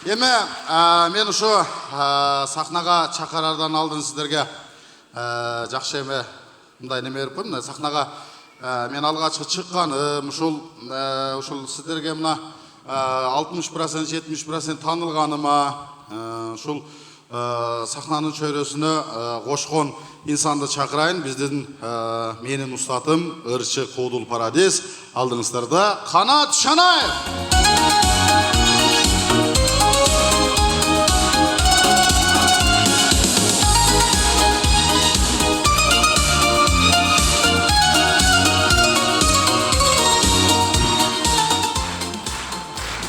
Эме, мен ушу сахнага чакырардан алдын сиздерге жакшы эме мындай неме берип коеюн. Сахнага мен алгачкы чыкканым ушул сиздерге мына 60% 70% таанылганыма, ушул сахнанын чөйрөсүнө кошкон инсанды чакырайын. Биздин менин устатым ырчы Куудул Парадис. Алдыңыздарда Канат Шанаев.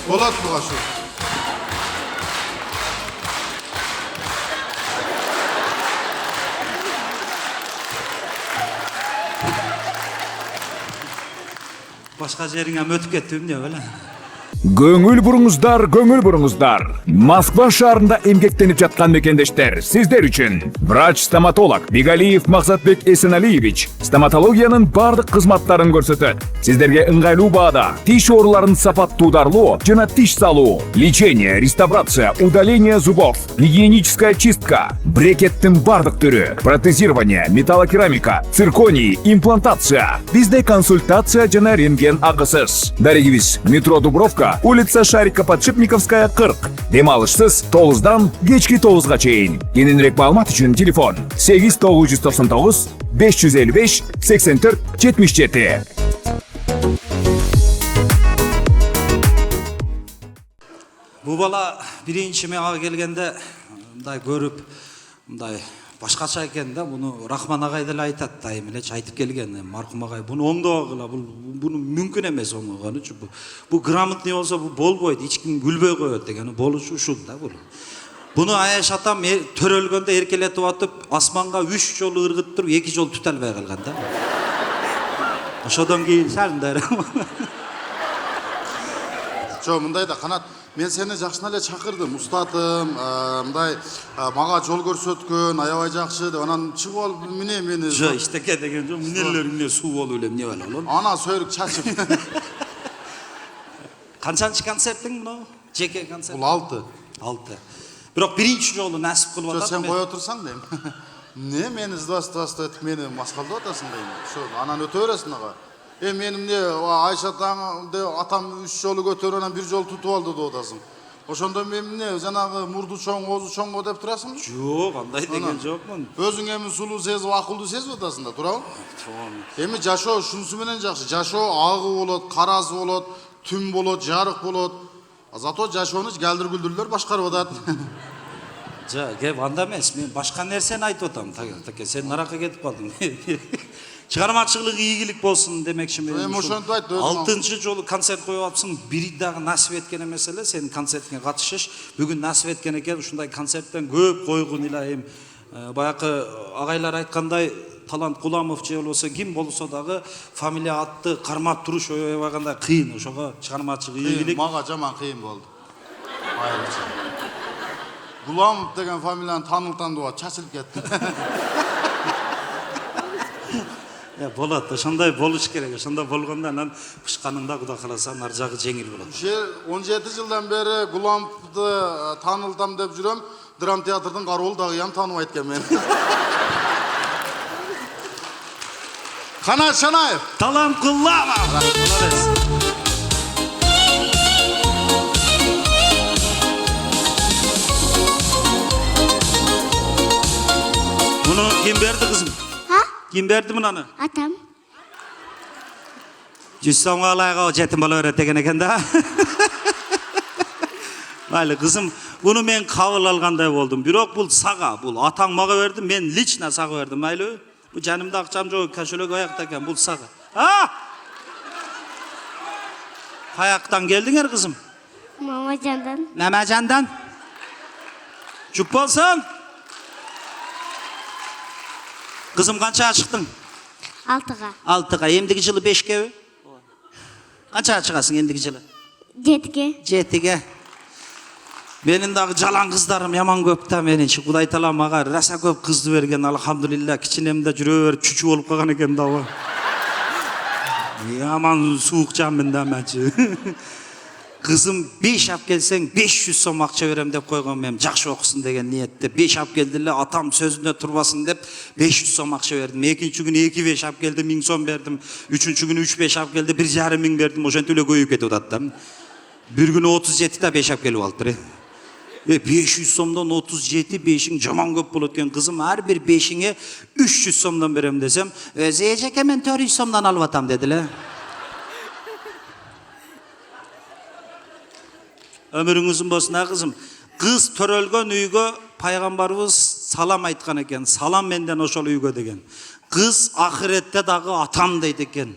Болат Бугашу. Başka жериңе өтүп кеттим деп эле. Көңүл буруңуздар. Москва шаарында эмгектенип жаткан мекендештер, сиздер үчүн врач-стоматолог Бигалиев Максатбек Эсеналиевич стоматологиянын бардык кызматтарын көрсөтөт. Сиздерге ыңгайлуу баада тиш ооруларын сапаттуударлоо жана тиш салуу, лечение, реставрация, удаление зубов, гигиеническая чистка, брекеттин бардык түрү, протезирование, металлокерамика, цирконий, имплантация. Бизде консультация жана рентген акысыз. Дарегибиз: метро Дубровка, улица Шарика Подшипниковская, 40. Демалышсыз 9-дан кечки 9-га чейин. Кененирээк маалымат үчүн телефон 8999 555 84 77. Бу бала биринчи мага келгенде мындай көрүп, мындай башкача экен да, буну Рахман агай деле айтат, дайым эле айтып келген, маркум агай буну оңдогула, буну мүмкүн эмес оңдогонучу. Бу грамотный болсо бу болбойт, эч ким күлбөй коет деген, болушу ушул да бул. Буну Аяш атам төрөлгөндө эркелетип атып, асманга 3 жолу ыргыттырып, 2 жол түтө албай калган да. Ошодон кийин сарындар. Жо, мындай да, Канат, мен сени жакшына эле чакырдым, устатым, мындай мага жол көрсөткөн, аябай жакшы деп, анан чыгып алып мени. Жо, иштеке деген жок, эмнелериңне суу болуп эле эмне болот? Ана сөйрүк чачып. Канчанчы концертиң мына? Жеке концерт. Бул 6. 6. Бирок биринчи жолу насип кылып атат. Сен кое турсаң дейм. Не мени здравствуйте этип мени маскалдап атасың дейм. Ошо анан өтө бересиң ага. Мен эмне Айша атам 3 жолу көтөрүп анан 1 жол тутуп алды деп атасың. Ошондо мен эмне жанагы мурду чоң, оозу чоңго деп турасың? Жок, андай деген жокмун. Өзүң эми сулуу сезип, акылдуу сезип атасың да, туурабы? Эми жашоо шунусу менен жакшы. Жашоо агы болот, карасы болот, түн болот, жарык болот. Зато жашоону галдыр-гүлдүрлөр башкарып атат. Жа, кеп анда эмес. Мен башка нерсени айтып атам. Таке, сен наракка кетип калдың. Чыгармачылык ийгилик болсун демекчи мен. Эми ошентип айтты өзүң. 6-чы жолу концерт коюп атсың, бири дагы насип эткен эмес эле, сенин концертиңе катышыш. Бүгүн насип эткен экен, ушундай концерттен көп койгун илайым. Баякы агайлар айткандай, Талант Куламов же болсо ким болсо дагы фамилия атты кармап туруш ойбагандай кыйын. Ошого чыгармачылык ийгилик. Мага жаман кыйын болду. Айрыкча. Куламов деген фамилияны таанылтандыба чачылып кетти. Болот, ошондой болуш керек. Ошондой болгондо анан пышканыңда Кудай кааласа ар жагы жеңил болот. 17 жылдан бери Куламовду таанылтам деп жүрөм. Драм театрдын кароол дагы тааныбайт экен мени. Канат Шанаев. Талант Куламов. Муну ким берди кызым? Ким берди мунаны? Атам. Жүссөңгө алайга жетим боло берет деген экен да. Майлы кызым, буну мен кабыл алгандай болдум. Бирок бул сага, бул атаң мага берди, мен лично сага бердим, майлы. Бу жанымда акчам жок, кошелек аякта экен, бул сага. Каяктан келдиңер кызым? Мамажандан. Мамажандан? Жуп болсун. Кызым канчага чыктың? 6-га. 6-га. Эмдиги жылы 5-кеби? Канчага чыгасың эмдиги жылы? 7-ге. 7-ге. Менин дагы жалаң кыздарым яман көп да менинчи. Кудай таала мага раса көп кызды берген, алхамдулилла. Кичинемде жүрө берип чүчү болуп калган экен да. Яман суук жамын да менчи. Kızım 5 ap gelsen 500 сом акча берем деп койгон, мен жакшы окусын деген ниетте 5 ап келди эле, атам сөзүнө турбасын деп 500 сом акча бердим. Экинчи күнү 2-5 ап келди, 1000 сом бердим. Үчүнчү күнү 3-5 ап келди, 1,5 миң бердим. Ошентип эле көбөйүп кетип атат да. Bir günü 37 da 5 ap gelip aldı. 500 somdan 37 5'in jaman köp bolot eken. Kızım her bir 5'ine 300 somdan berem desem, Zeyecek hemen 400 somdan alıp atam dediler. Ömürüңүзүн болсун ha kızım. Kız törölgön uygo Paygambarыбыз салам айткан экен. Салам менден ошол үйгө деген. Kız ahirette dagы atam дейт экен.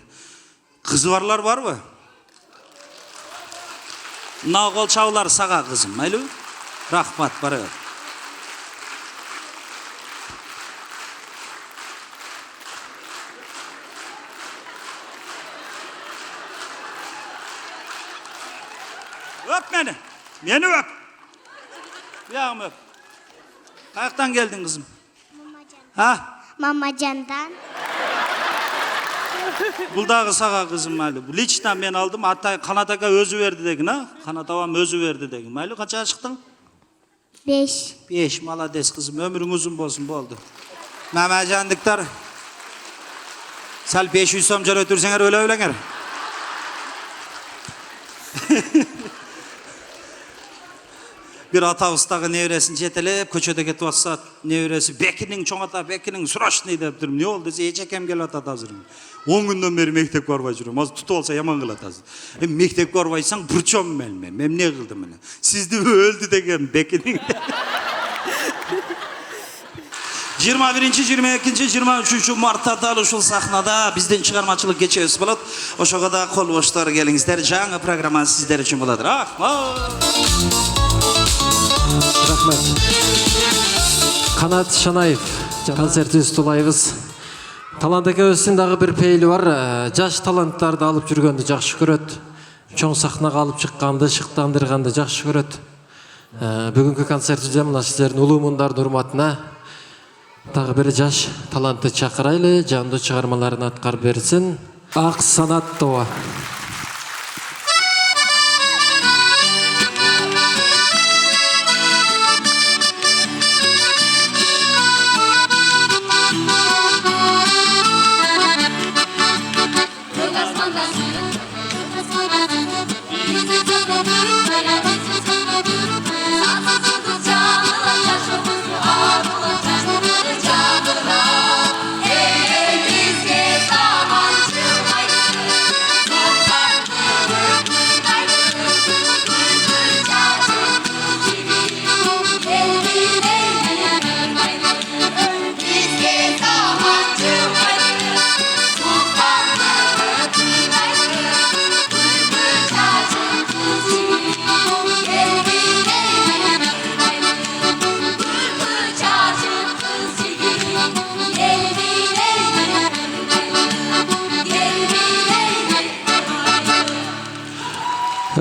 Kızı varlar var mı? Мына кол чабуулар сага кызым, майлыбы? Рахмат, бара бер. Öp meni. Meni öp. Yağımı öp. Kayaktan geldin kızım? Ha? Mamacandan. Бұл дағы саға қызым мәлі. Лично мен алдым, Қанат ака өзі берді деген, ha? Қанат авам өзі берді деген. Мәлі қанша шықтың? 5. 5, маладес қызым. Өмірің ұзын болсын, болды. Мәмәжандықтар, сәл 500 сом жер өтірсеңер, өлеңер. Bir атабыздағы невресін жетелеп, көшеде кетіп атса, невресі Бекинің чоңата, Бекинің сұрашны деп тұрмын. Не ол десе, ечекем келіп атады азырым. 10 күнден бері мектеп барбай жүрмін. Азыр тұтып алса яман қылады азыр. Мектеп барбайсаң, бұрчом мәлме. Мен не қылдым міне? Сізді өлді деген Бекинің. 21-22-23 мартта ушул сахнада биздин чыгармачылык кечебиз болот. Ошого да кол боштор келиңиздер. Жаңы программа сиздер үчүн болот. Рахмат. Канат Шанаев концертибиз тулайбыз. Талант экөөбүздүн дагы бир пейили бар. Жаш таланттарды алып жүргөндү жакшы көрөт. Чоң сахнага алып чыкканды, шыктандырганды жакшы көрөт. Бүгүнкү концертибизде мына сиздердин улуу мундардын урматына дагы бир жаш талантты чакырайлы, жандуу чыгармаларын аткарып берсин. Ак Санат Тоба.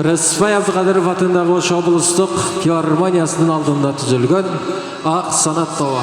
Рысбай Абдыкадыров атындагы Ош облустук филармониясынын алдында түзүлгөн Ак Санат Тоба.